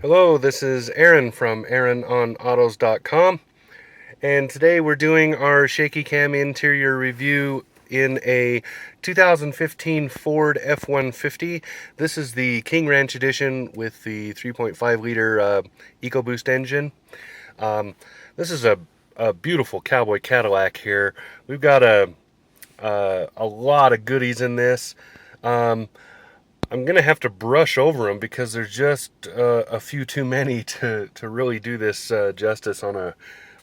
Hello, this is Aaron from AaronOnAutos.com, and today we're doing our shaky cam interior review in a 2015 Ford F-150. This is the King Ranch edition with the 3.5 liter EcoBoost engine. This is a beautiful cowboy Cadillac here. We've got a lot of goodies in this. I'm gonna have to brush over them because there's just a few too many to really do this justice on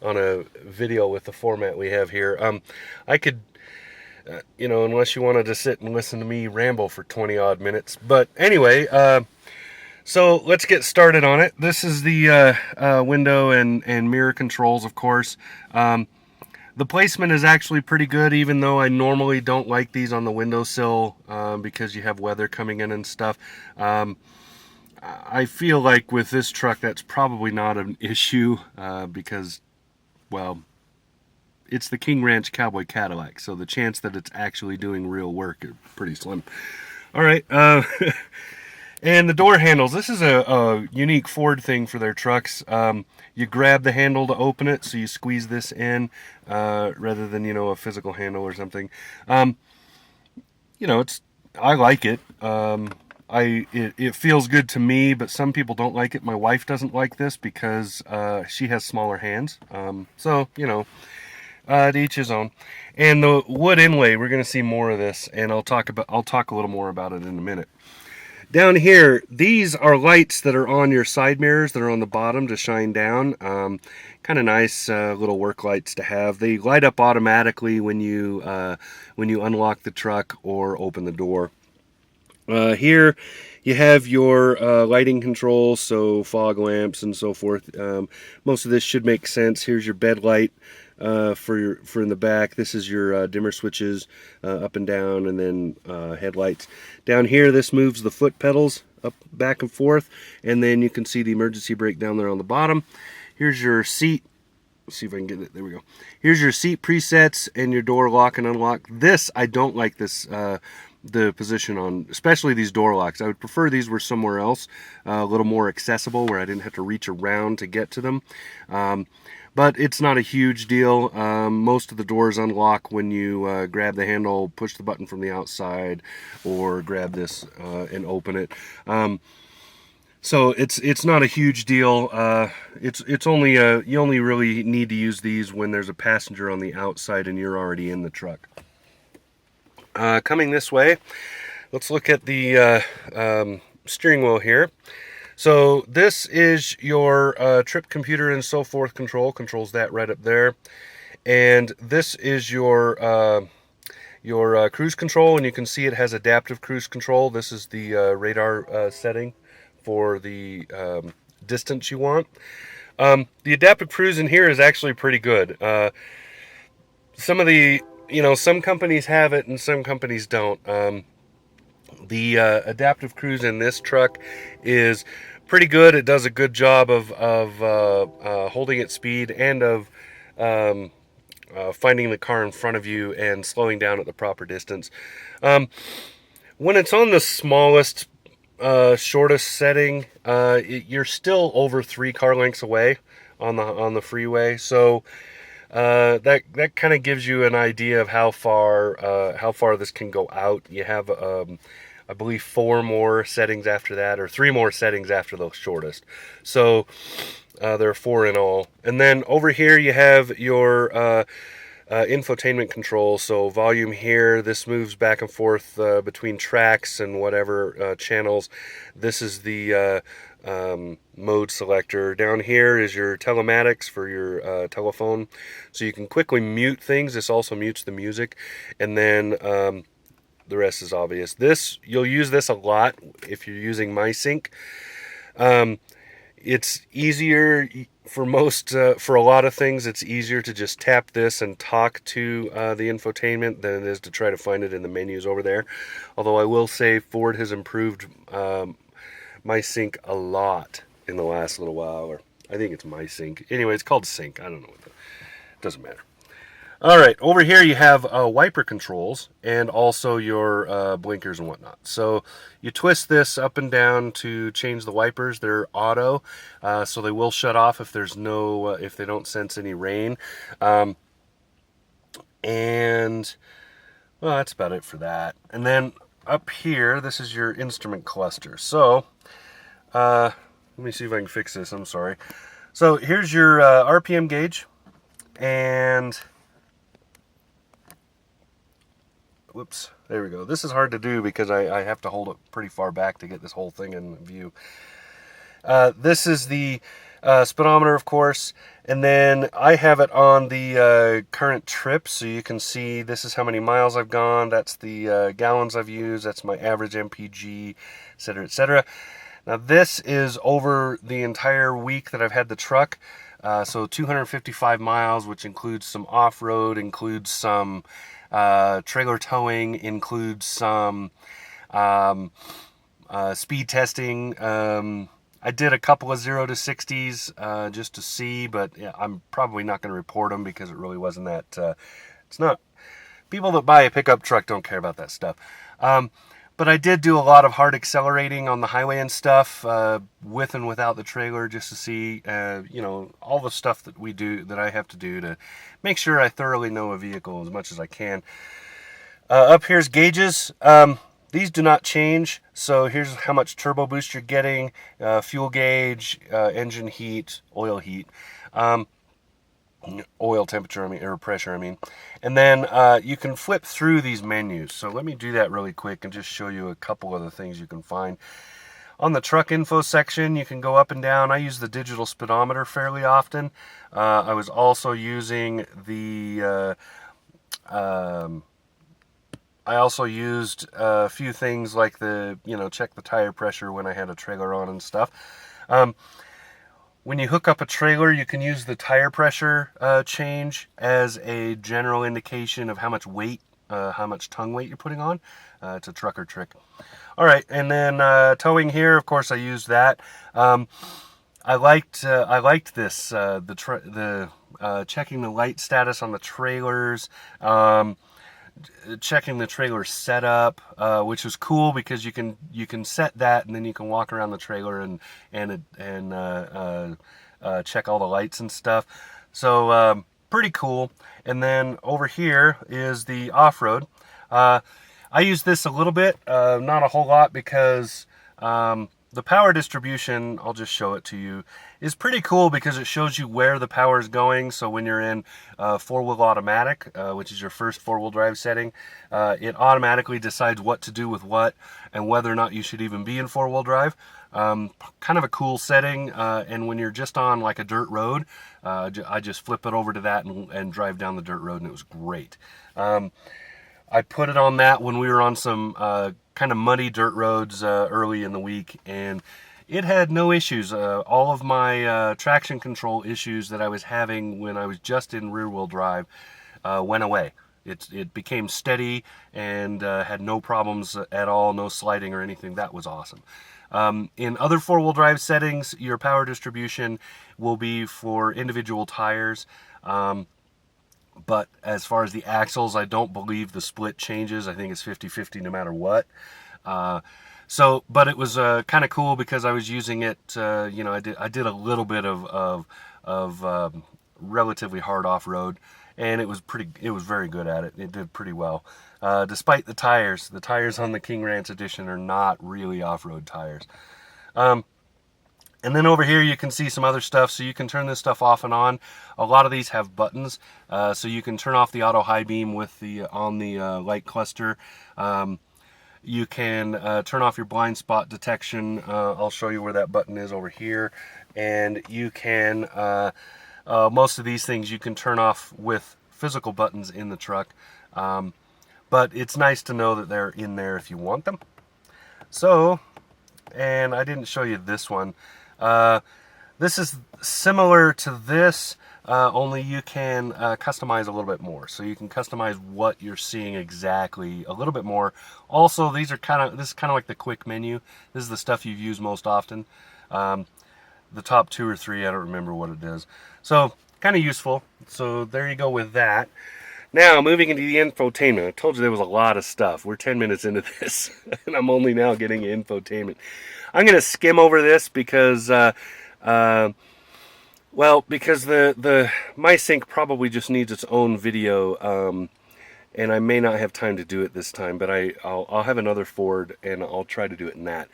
a video with the format we have here. I could, unless you wanted to sit and listen to me ramble for 20 odd minutes. But anyway, so let's get started on it. This is the window and mirror controls, of course. The placement is actually pretty good, even though I normally don't like these on the windowsill because you have weather coming in and stuff. I feel like with this truck that's probably not an issue because, well, it's the King Ranch Cowboy Cadillac, so the chance that it's actually doing real work is pretty slim. All right, and the door handles. This is a unique Ford thing for their trucks. You grab the handle to open it, so you squeeze this in rather than, a physical handle or something. I like it. It feels good to me, but some people don't like it. My wife doesn't like this because she has smaller hands. To each his own. And the wood inlay, we're going to see more of this, and I'll talk a little more about it in a minute. Down here, these are lights that are on your side mirrors that are on the bottom to shine down. Kind of nice little work lights to have. They light up automatically when you unlock the truck or open the door. Here you have your lighting controls, so fog lamps and so forth. Most of this should make sense. Here's your bed light. For in the back. This is your dimmer switches up and down, and then headlights. Down here, this moves the foot pedals up, back and forth, and then you can see the emergency brake down there on the bottom. Here's your seat. Let's see if I can get it. There we go. Here's your seat presets and your door lock and unlock. This, I don't like this. The position on, especially these door locks. I would prefer these were somewhere else, a little more accessible, where I didn't have to reach around to get to them. But it's not a huge deal. Most of the doors unlock when you grab the handle, push the button from the outside, or grab this and open it. So it's not a huge deal. It's only you only really need to use these when there's a passenger on the outside and you're already in the truck. Coming this way, let's look at the steering wheel here. So this is your trip computer and so forth controls that right up there, and this is your cruise control, and you can see it has adaptive cruise control. This is the radar setting for the distance you want. The adaptive cruise in here is actually pretty good. Some of the some companies have it and some companies don't. The adaptive cruise in this truck is pretty good. It does a good job of holding its speed and of finding the car in front of you and slowing down at the proper distance. When it's on the smallest, shortest setting, you're still over 3 car lengths away on the freeway. So that kind of gives you an idea of how far this can go out. You have I believe 4 more settings after that, or 3 more settings after the shortest. So there are 4 in all. And then over here you have your infotainment control. So volume here, this moves back and forth between tracks and whatever channels. This is the mode selector. Down here is your telematics for your telephone, so you can quickly mute things. This also mutes the music, and then the rest is obvious. You'll use this a lot if you're using MySync. It's easier for for a lot of things. It's easier to just tap this and talk to the infotainment than it is to try to find it in the menus over there. Although I will say Ford has improved MySync a lot in the last little while, or I think it's MySync. Anyway, it's called Sync. I don't know it doesn't matter. All right, over here you have wiper controls and also your blinkers and whatnot. So you twist this up and down to change the wipers. They're auto, so they will shut off if there's no if they don't sense any rain. And well, that's about it for that. And then up here, this is your instrument cluster. So let me see if I can fix this. I'm sorry. So here's your RPM gauge, and whoops, there we go. This is hard to do because I have to hold it pretty far back to get this whole thing in view. This is the speedometer, of course, and then I have it on the current trip, so you can see this is how many miles I've gone. That's the gallons I've used. That's my average MPG, etc., etc. Now this is over the entire week that I've had the truck. So 255 miles, which includes some off-road, includes some trailer towing, includes some speed testing. I did a couple of 0 to 60s just to see, but yeah, I'm probably not going to report them because it really wasn't that. It's not. People that buy a pickup truck don't care about that stuff. But I did do a lot of hard accelerating on the highway and stuff, with and without the trailer, just to see, all the stuff that we do, that I have to do to make sure I thoroughly know a vehicle as much as I can. Up here's gauges. These do not change, so here's how much turbo boost you're getting, fuel gauge, engine heat, oil heat, oil temperature, or pressure, and then you can flip through these menus. So let me do that really quick and just show you a couple of the things you can find. On the truck info section, you can go up and down. I use the digital speedometer fairly often. I was also using the I also used a few things like the, check the tire pressure when I had a trailer on and stuff. When you hook up a trailer, you can use the tire pressure change as a general indication of how much weight, how much tongue weight you're putting on. It's a trucker trick. All right, and then towing here, of course, I used that. I liked this, the checking the light status on the trailers. Checking the trailer setup, which is cool because you can set that, and then you can walk around the trailer and check all the lights and stuff. So pretty cool. And then over here is the off-road. I use this a little bit, not a whole lot, because the power distribution, I'll just show it to you, is pretty cool because it shows you where the power is going. So when you're in four-wheel automatic, which is your first four-wheel drive setting, it automatically decides what to do with what and whether or not you should even be in four-wheel drive. Kind of a cool setting, and when you're just on like a dirt road, I just flip it over to that and drive down the dirt road, and it was great. I put it on that when we were on some kind of muddy dirt roads early in the week, and it had no issues. All of my traction control issues that I was having when I was just in rear-wheel drive went away. It became steady and had no problems at all, no sliding or anything. That was awesome. In other four-wheel drive settings, your power distribution will be for individual tires. But as far as the axles, I don't believe the split changes. I think it's 50-50 no matter what. But it was kind of cool because I was using it. I did a little bit of relatively hard off-road, and it was very good at it. It did pretty well, despite the tires. The tires on the King Ranch Edition are not really off-road tires. And then over here you can see some other stuff, so you can turn this stuff off and on. A lot of these have buttons, so you can turn off the auto high beam with on the light cluster. You can turn off your blind spot detection. I'll show you where that button is over here. And you can, most of these things you can turn off with physical buttons in the truck. But it's nice to know that they're in there if you want them. So, and I didn't show you this one. This is similar to this, only you can customize a little bit more. So you can customize what you're seeing exactly a little bit more. Also, this is kind of like the quick menu. This is the stuff you've used most often. The top 2 or 3, I don't remember what it is. So kind of useful. So there you go with that. Now, moving into the infotainment. I told you there was a lot of stuff. We're 10 minutes into this, and I'm only now getting infotainment. I'm going to skim over this because, because the MySync probably just needs its own video, and I may not have time to do it this time, but I'll have another Ford, and I'll try to do it in that.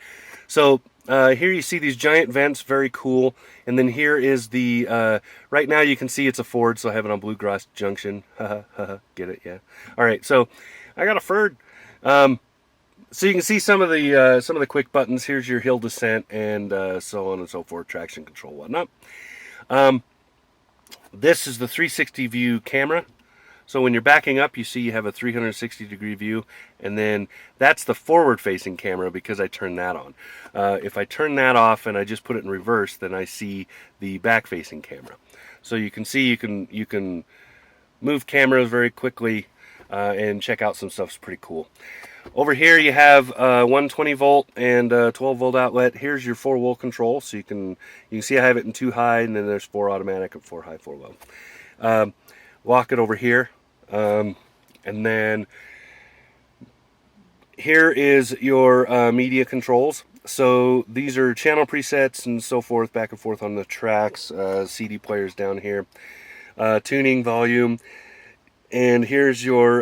So here you see these giant vents, very cool. And then here is the, right now you can see it's a Ford, so I have it on Bluegrass Junction. Get it? Yeah. All right, so I got a Ford. So you can see some of the quick buttons. Here's your hill descent and so on and so forth, traction control, whatnot. This is the 360 view camera. So when you're backing up, you see you have a 360 degree view, and then that's the forward facing camera because I turned that on. If I turn that off and I just put it in reverse, then I see the back facing camera. So you can see you can move cameras very quickly and check out some stuff. It's pretty cool. Over here you have 120 volt and 12 volt outlet. Here's your 4-wheel control, so you can see I have it in 2 high, and then there's 4 automatic and 4 high, 4 low. Lock it over here. And then here is your media controls. So these are channel presets and so forth, back and forth on the tracks, CD players down here, tuning, volume, and here's your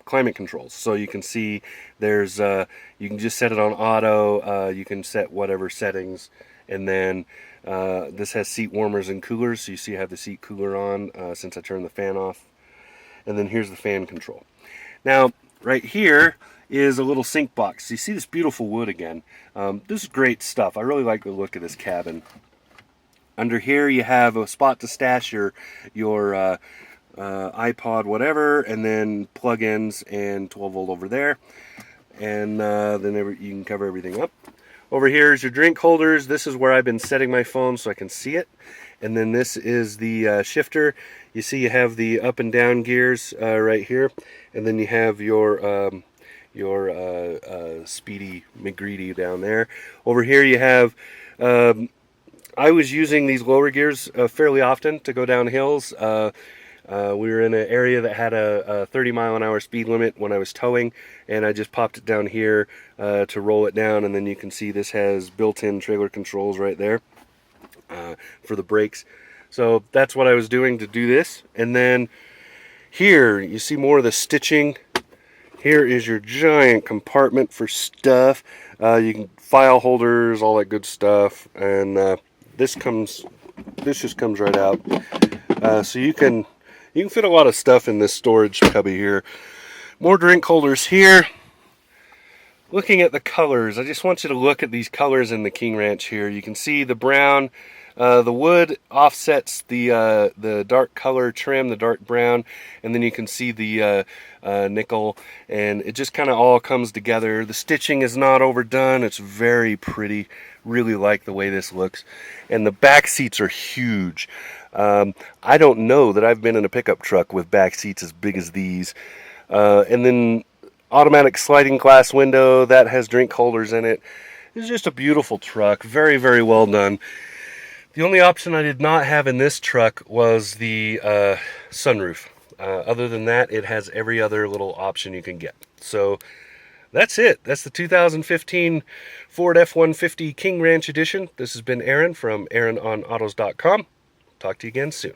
climate controls. So you can see there's you can just set it on auto, you can set whatever settings, and then this has seat warmers and coolers, so you see I have the seat cooler on since I turned the fan off. And then here's the fan control. Now, right here is a little sync box. You see this beautiful wood again. This is great stuff. I really like the look of this cabin. Under here you have a spot to stash your iPod, whatever, and then plug-ins and 12 volt over there. And then you can cover everything up. Over here is your drink holders. This is where I've been setting my phone so I can see it. And then this is the shifter. You see you have the up and down gears right here. And then you have your Speedy McGreedy down there. Over here you have, I was using these lower gears fairly often to go down hills. We were in an area that had a 30-mile-an-hour speed limit when I was towing, and I just popped it down here to roll it down, and then you can see this has built-in trailer controls right there for the brakes. So that's what I was doing to do this. And then here you see more of the stitching. Here is your giant compartment for stuff. You can file holders, all that good stuff, and this just comes right out. So you can fit a lot of stuff in this storage cubby here. More drink holders here. Looking at the colors, I just want you to look at these colors in the King Ranch here. You can see the brown, the wood offsets the dark color trim, the dark brown, and then you can see the nickel, and it just kind of all comes together. The stitching is not overdone. It's very pretty. Really like the way this looks. And the back seats are huge. I don't know that I've been in a pickup truck with back seats as big as these. And then automatic sliding glass window that has drink holders in it. It's just a beautiful truck. Very, very well done. The only option I did not have in this truck was the sunroof. Other than that, it has every other little option you can get. So that's it. That's the 2015 Ford F-150 King Ranch Edition. This has been Aaron from AaronOnAutos.com. Talk to you again soon.